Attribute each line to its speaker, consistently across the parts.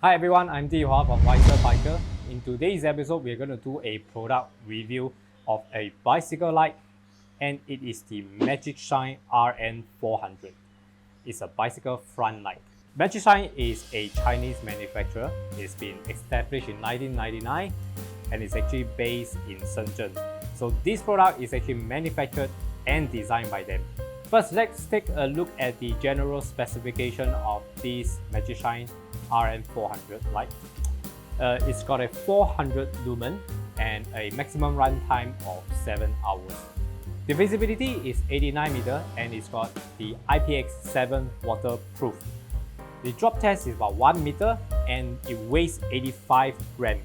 Speaker 1: Hi everyone, I'm Dihua from Wiser Biker. In today's episode, we're going to do a product review of a bicycle light, and it is the MagicShine RN400. It's a bicycle front light. MagicShine is a Chinese manufacturer. It's been established in 1999 and it's actually based in Shenzhen. So this product is actually manufactured and designed by them. First, let's take a look at the general specification of this MagicShine RN400 light. It's got a 400 lumen and a maximum runtime of 7 hours. The visibility is 89 meter and it's got the IPX7 waterproof. The drop test is about 1 meter and it weighs 85 grams.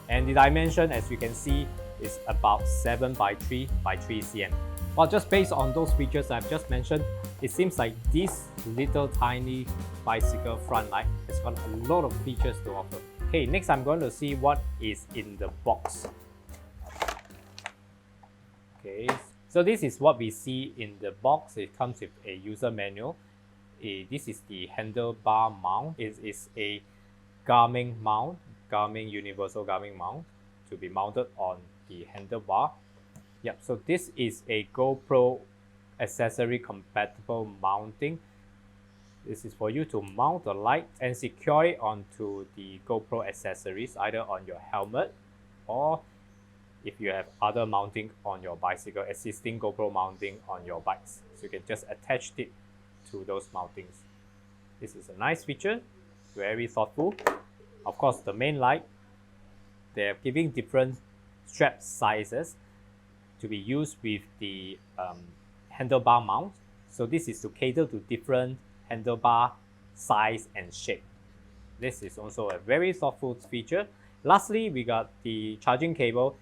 Speaker 1: And the dimension, as you can see, is about 7 by 3 by 3 cm. Well, just based on those features I've just mentioned, it seems like this little tiny bicycle front light has got a lot of features to offer. Okay, next I'm going to see what is in the box. Okay, so this is what we see in the box. It comes with a user manual. This is the handlebar mount. It is a Garmin mount, universal Garmin mount to be mounted on the handlebar. Yep, so this is a GoPro accessory compatible mounting. This is for you to mount the light and secure it onto the GoPro accessories, either on your helmet or if you have other mounting on your bicycle, existing GoPro mounting on your bikes. So you can just attach it to those mountings. This is a nice feature, very thoughtful. Of course, the main light, they're giving different strap sizes to be used with the handlebar mount. So this is to cater to different handlebar size and shape. This is also a very thoughtful feature. Lastly, we got the charging cable,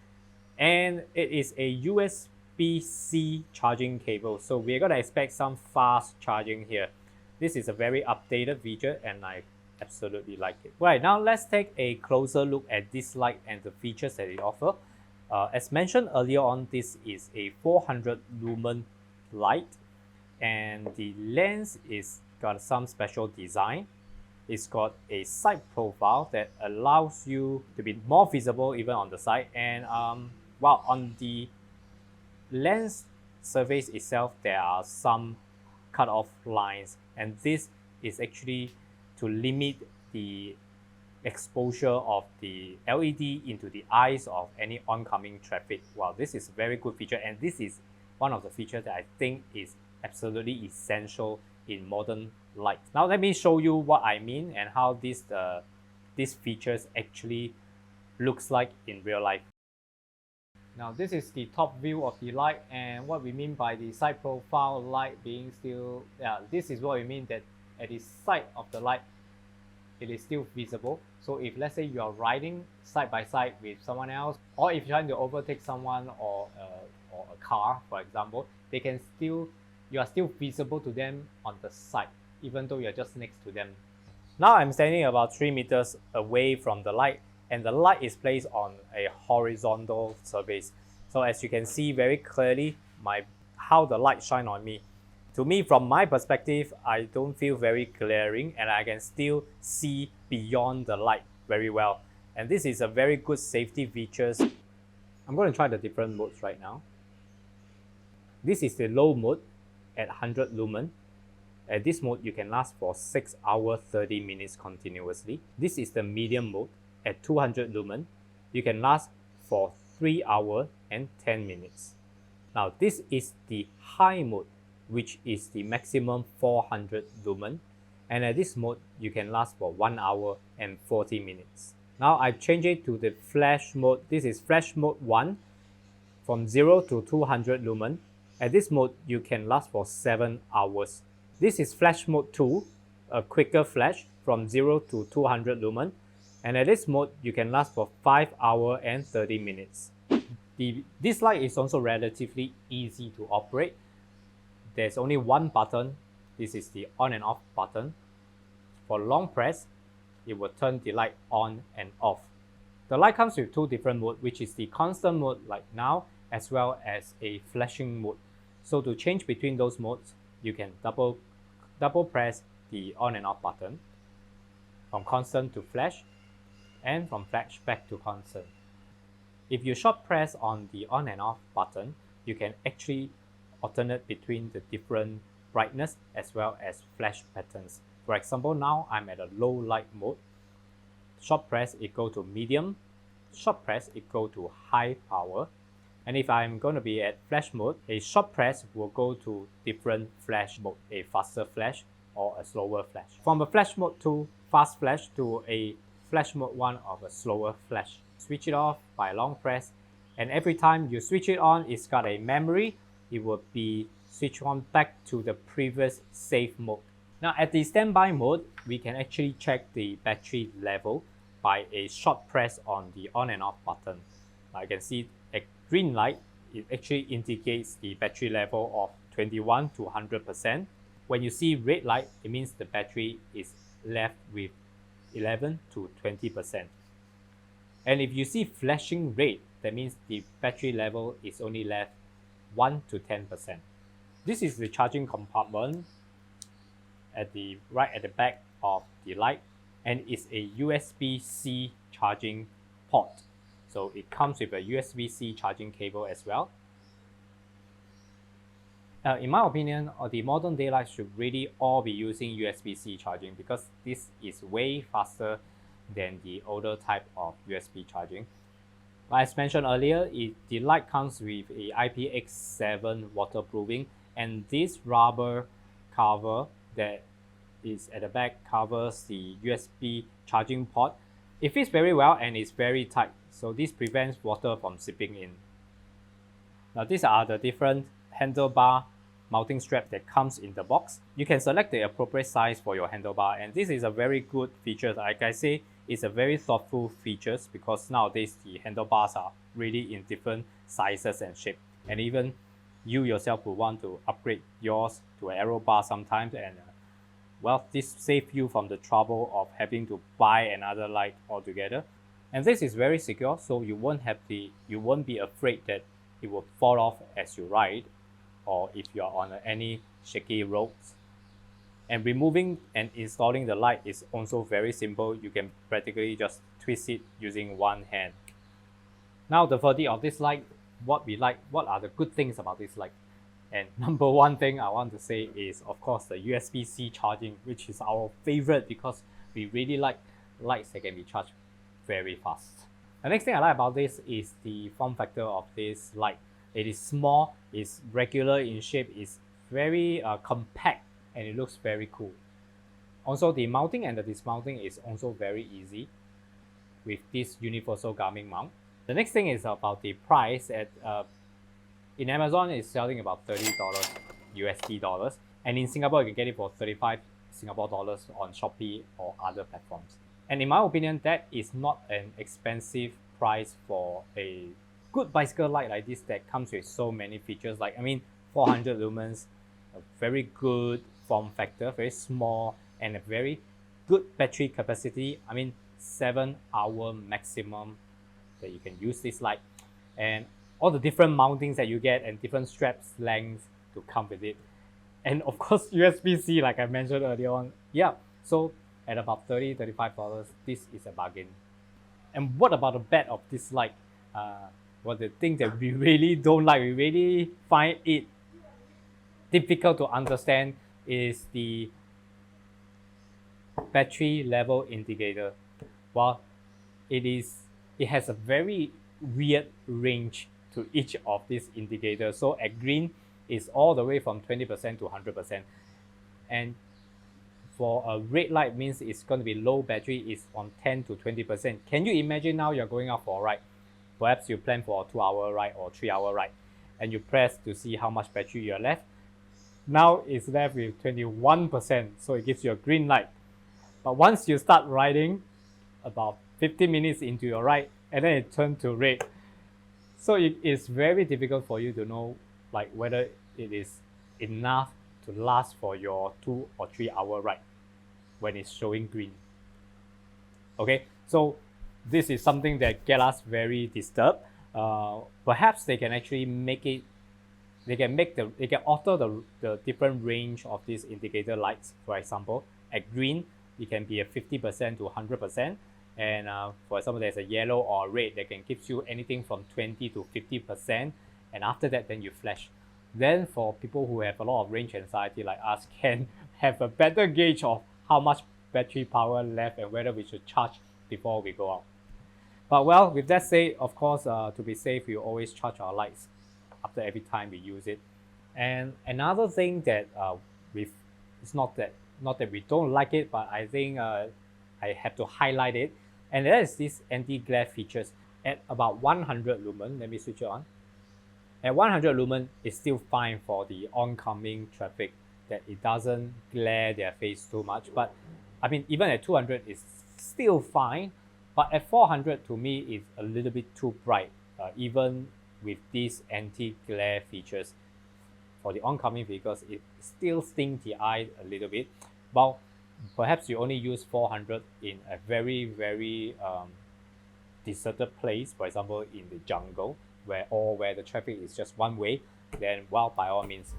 Speaker 1: and it is a USB-C charging cable. So we're gonna expect some fast charging here. This is a very updated feature and I absolutely like it. Right, now let's take a closer look at this light and the features that it offers. As mentioned earlier on, this is a 400 lumen light and the lens is got some special design. It's got a side profile that allows you to be more visible even on the side, and while on the lens surface itself there are some cut-off lines, and this is actually to limit the exposure of the LED into the eyes of any oncoming traffic. Wow, this is a very good feature, and this is one of the features that I think is absolutely essential in modern lights. Now let me show you what I mean and how these features actually looks like in real life. Now this is the top view of the light, and what we mean by the side profile light being still, this is what we mean, that at the side of the light it is still visible. So if let's say you are riding side by side with someone else, or if you're trying to overtake someone or a car, for example, you are still visible to them on the side, even though you're just next to them. Now I'm standing about 3 meters away from the light, and the light is placed on a horizontal surface. So as you can see very clearly how the light shine on me. To me, from my perspective, I don't feel very glaring and I can still see beyond the light very well. And this is a very good safety features. I'm going to try the different modes right now. This is the low mode at 100 lumen. At this mode, you can last for 6 hours 30 minutes continuously. This is the medium mode at 200 lumen. You can last for 3 hours and 10 minutes. Now this is the high mode, which is the maximum 400 lumen, and at this mode you can last for 1 hour and 40 minutes. Now I've changed it to the flash mode. This is flash mode 1 from 0 to 200 lumen. At this mode you can last for 7 hours. This is flash mode 2, a quicker flash from 0 to 200 lumen, and at this mode you can last for 5 hours and 30 minutes. This light is also relatively easy to operate. There's only one button. This is the on and off button. For long press, it will turn the light on and off. The light comes with 2 different modes, which is the constant mode like now, as well as a flashing mode. So to change between those modes, you can double press the on and off button. from constant to flash, and from flash back to constant. If you short press on the on and off button, you can actually alternate between the different brightness as well as flash patterns. For example, now I'm at a low light mode. Short press it go to medium, short press it go to high power. And if I'm going to be at flash mode, a short press will go to different flash mode, a faster flash or a slower flash. From a flash mode to fast flash to a flash mode 1 of a slower flash. Switch it off by long press, and every time you switch it on, it's got a memory. It will be switched on back to the previous safe mode. Now at the standby mode, we can actually check the battery level by a short press on the on and off button. I can see a green light, it actually indicates the battery level of 21 to 100%. When you see red light, it means the battery is left with 11 to 20%. And if you see flashing red, that means the battery level is only left 1 to 10%. This is the charging compartment right at the back of the light, and it's a USB-C charging port. So it comes with a USB-C charging cable as well. In my opinion, the modern day lights should really all be using USB-C charging because this is way faster than the older type of USB charging. As mentioned earlier, the light comes with a IPX7 waterproofing, and this rubber cover that is at the back covers the USB charging port. It fits very well and is very tight, so this prevents water from seeping in. Now these are the different handlebar mounting strap that comes in the box. You can select the appropriate size for your handlebar, and this is a very good feature. Like I say, it's a very thoughtful features because nowadays the handlebars are really in different sizes and shape, and even you yourself will want to upgrade yours to an arrow bar sometimes, and well, this saves you from the trouble of having to buy another light altogether. And this is very secure, so you won't be afraid that it will fall off as you ride, or if you are on any shaky roads. And removing and installing the light is also very simple. You can practically just twist it using one hand. Now the verdict of this light, what are the good things about this light? And number one thing I want to say is, of course, the USB-C charging, which is our favorite because we really like lights that can be charged very fast. The next thing I like about this is the form factor of this light. It is small, it's regular in shape, it's very compact, and it looks very cool. Also, the mounting and the dismounting is also very easy with this universal gumming mount. The next thing is about the price. In Amazon, it's selling about $30 USD dollars, and in Singapore, you can get it for 35 Singapore dollars on Shopee or other platforms. And in my opinion, that is not an expensive price for a good bicycle light like this that comes with so many features. Like, 400 lumens, a very good form factor, very small, and a very good battery capacity. 7-hour maximum that you can use this light, and all the different mountings that you get and different straps lengths to come with it. And of course, USB-C, like I mentioned earlier on. Yeah, so at about $30-$35, this is a bargain. And what about the bad of this light? The thing that we really don't like, we really find it difficult to understand, is the battery level indicator. Well, it has a very weird range to each of these indicators. So at green, it's all the way from 20% to 100%. And for a red light means it's going to be low battery, is from 10 to 20%. Can you imagine now you're going out for a ride? Perhaps you plan for a 2-hour ride or 3-hour ride, and you press to see how much battery you are left. Now it's left with 21%, so it gives you a green light. But once you start riding, about 15 minutes into your ride, and then it turns to red. So it is very difficult for you to know whether it is enough to last for your 2 or 3 hour ride when it's showing green. Okay, so this is something that gets us very disturbed. Perhaps they can actually make it, they can alter the different range of these indicator lights. For example, at green, it can be a 50% to 100%. And for example, there's a yellow or a red that can give you anything from 20 to 50%. And after that, then you flash. Then for people who have a lot of range anxiety like us, can have a better gauge of how much battery power left and whether we should charge before we go out. But well, with that said, of course, to be safe, we always charge our lights after every time we use it. And another thing that it's not that we don't like it, but I think I have to highlight it, and that is this anti-glare features at about 100 lumen. Let me switch it on. At 100 lumen, it's still fine for the oncoming traffic, that it doesn't glare their face too much. But I mean, even at 200, it's still fine. But at 400, to me, it's a little bit too bright, even with these anti-glare features. For the oncoming vehicles, it still stings the eye a little bit. But perhaps you only use 400 in a very, very deserted place, for example, in the jungle, where the traffic is just one way, then well, by all means.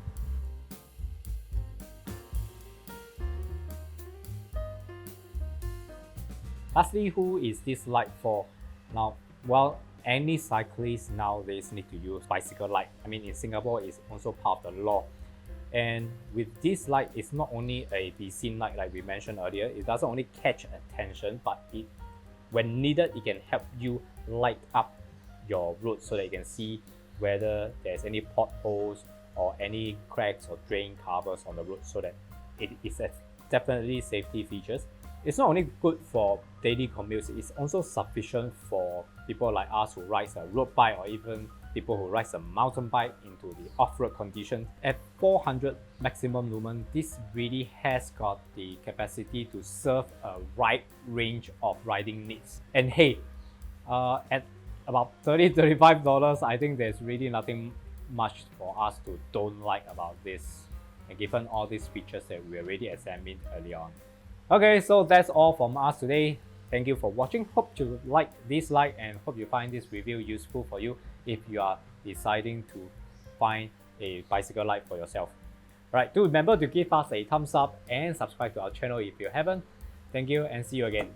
Speaker 1: Lastly, who is this light for? Now, well, any cyclist nowadays need to use bicycle light. I mean, in Singapore, it's also part of the law. And with this light, it's not only a DC light like we mentioned earlier. It doesn't only catch attention, but when needed, it can help you light up your road so that you can see whether there's any potholes or any cracks or drain covers on the road, so that it is definitely safety features. It's not only good for daily commutes, it's also sufficient for people like us who ride a road bike, or even people who ride a mountain bike into the off-road conditions. At 400 maximum lumen, this really has got the capacity to serve a wide range of riding needs. And hey, at about $30–35, I think there's really nothing much for us to don't like about this, and given all these features that we already examined earlier on. Okay, so that's all from us today. Thank you for watching. Hope you like this light and hope you find this review useful for you if you are deciding to find a bicycle light for yourself. Alright, do remember to give us a thumbs up and subscribe to our channel if you haven't. Thank you and see you again.